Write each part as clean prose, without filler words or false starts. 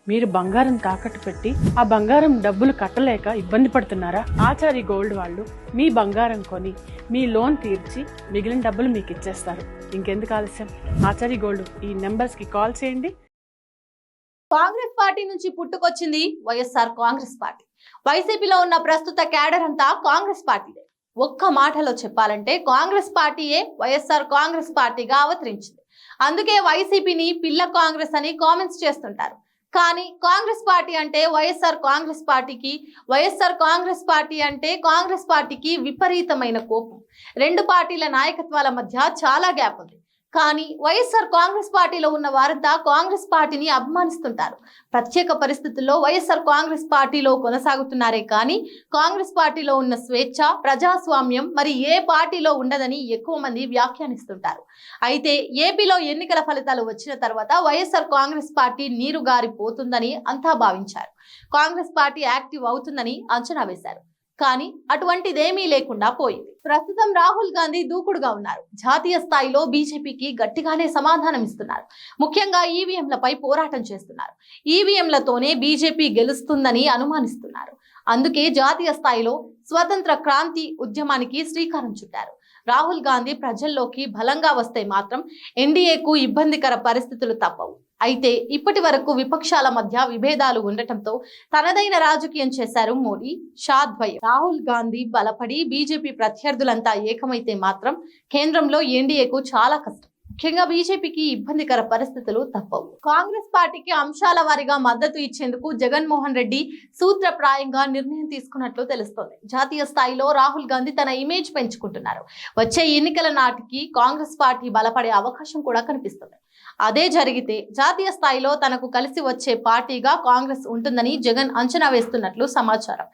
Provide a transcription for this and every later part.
మీరు బంగారం తాకట్టు పెట్టి ఆ బంగారం డబ్బులు కట్టలేక ఇబ్బంది పడుతున్నారా? ఆచారి గోల్డ్ వాళ్ళు మీ బంగారం కొని మీ లోన్ తీర్చి మిగిలిన డబ్బులు మీకు ఇచ్చేస్తారు. ఇంకెందుకు ఆలస్యం? ఆచారి గోల్డ్ ఈ నెంబర్స్ కి కాల్ చేయండి. కాంగ్రెస్ పార్టీ నుంచి పుట్టుకొచ్చింది వైఎస్ఆర్ కాంగ్రెస్ పార్టీ. వైసీపీలో ఉన్న ప్రస్తుత క్యాడర్ అంతా కాంగ్రెస్ పార్టీదే. ఒక్క మాటలో చెప్పాలంటే కాంగ్రెస్ పార్టీయే వైఎస్ఆర్ కాంగ్రెస్ పార్టీగా అవతరించింది. అందుకే వైసీపీని పిల్ల కాంగ్రెస్ అని కామెంట్స్ చేస్తుంటారు. కానీ కాంగ్రెస్ పార్టీ అంటే వైఎస్ఆర్ కాంగ్రెస్ పార్టీకి, వైఎస్ఆర్ కాంగ్రెస్ పార్టీ అంటే కాంగ్రెస్ పార్టీకి విపరీతమైన కోపం. రెండు పార్టీల నాయకత్వాల మధ్య చాలా గ్యాప్ ఉంది. కానీ వైఎస్ఆర్ కాంగ్రెస్ పార్టీలో ఉన్న వారంతా కాంగ్రెస్ పార్టీని అభిమానిస్తుంటారు. ప్రత్యేక పరిస్థితుల్లో వైఎస్ఆర్ కాంగ్రెస్ పార్టీలో కొనసాగుతున్నారే కానీ కాంగ్రెస్ పార్టీలో ఉన్న స్వేచ్ఛ, ప్రజాస్వామ్యం మరి ఏ పార్టీలో ఉండదని ఎక్కువ మంది వ్యాఖ్యానిస్తుంటారు. అయితే ఏపీలో ఎన్నికల ఫలితాలు వచ్చిన తర్వాత వైఎస్ఆర్ కాంగ్రెస్ పార్టీ నీరుగారిపోతుందని అంతా భావించారు. కాంగ్రెస్ పార్టీ యాక్టివ్ అవుతుందని అంచనా వేశారు. కానీ అటువంటిదేమీ లేకుండా పోయింది. ప్రస్తుతం రాహుల్ గాంధీ దూకుడుగా ఉన్నారు. జాతీయ స్థాయిలో బీజేపీకి గట్టిగానే సమాధానం ఇస్తున్నారు. ముఖ్యంగా ఈవీఎంలపై పోరాటం చేస్తున్నారు. ఈవీఎంలతోనే బీజేపీ గెలుస్తుందని అనుమానిస్తున్నారు. అందుకే జాతీయ స్థాయిలో స్వతంత్ర క్రాంతి ఉద్యమానికి శ్రీకారం చుట్టారు. రాహుల్ గాంధీ ప్రజల్లోకి బలంగా వస్తే మాత్రం ఎన్డీఏకు ఇబ్బందికర పరిస్థితులు తప్పవు. అయితే ఇప్పటి వరకు విపక్షాల మధ్య విభేదాలు ఉండటంతో తనదైన రాజకీయం చేశారు మోడీ, షా ద్వయం. రాహుల్ గాంధీ బలపడి బీజేపీ ప్రత్యర్థులంతా ఏకమైతే మాత్రం కేంద్రంలో ఎన్డీఏకు చాలా కష్టం. ముఖ్యంగా బీజేపీకి ఇబ్బందికర పరిస్థితులు తప్పవు. కాంగ్రెస్ పార్టీకి అంశాల వారీగా మద్దతు ఇచ్చేందుకు జగన్మోహన్ రెడ్డి సూత్రప్రాయంగా నిర్ణయం తీసుకున్నట్లు తెలుస్తోంది. జాతీయ స్థాయిలో రాహుల్ గాంధీ తన ఇమేజ్ పెంచుకుంటున్నారు. వచ్చే ఎన్నికల నాటికి కాంగ్రెస్ పార్టీ బలపడే అవకాశం కూడా కనిపిస్తుంది. అదే జరిగితే జాతీయ స్థాయిలో తనకు కలిసి వచ్చే పార్టీగా కాంగ్రెస్ ఉంటుందని జగన్ అంచనా వేస్తున్నట్లు సమాచారం.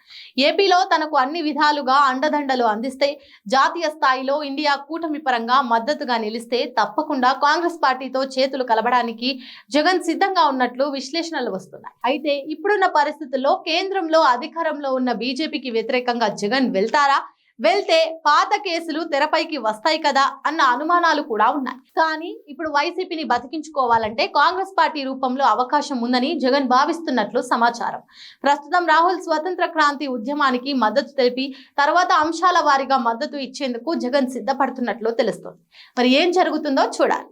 ఏపీలో తనకు అన్ని విధాలుగా అండదండలు అందిస్తే, జాతీయ స్థాయిలో ఇండియా కూటమి పరంగా మద్దతుగా నిలిస్తే తప్పకుండా కాంగ్రెస్ పార్టీతో చేతులు కలపడానికి జగన్ సిద్ధంగా ఉన్నట్లు విశ్లేషణలు వస్తున్నాయి. అయితే ఇప్పుడున్న పరిస్థితుల్లో కేంద్రంలో అధికారంలో ఉన్న బీజేపీకి వ్యతిరేకంగా జగన్ వెళ్తారా? వెళ్తే పాత కేసులు తెరపైకి వస్తాయి కదా అన్న అనుమానాలు కూడా ఉన్నాయి. కానీ ఇప్పుడు వైసీపీని బతికించుకోవాలంటే కాంగ్రెస్ పార్టీ రూపంలో అవకాశం ఉందని జగన్ భావిస్తున్నట్లు సమాచారం. ప్రస్తుతం రాహుల్ స్వతంత్ర క్రాంతి ఉద్యమానికి మద్దతు తెలిపి తర్వాత అంశాల వారీగా మద్దతు ఇచ్చేందుకు జగన్ సిద్ధపడుతున్నట్లు తెలుస్తోంది. మరి ఏం జరుగుతుందో చూడాలి.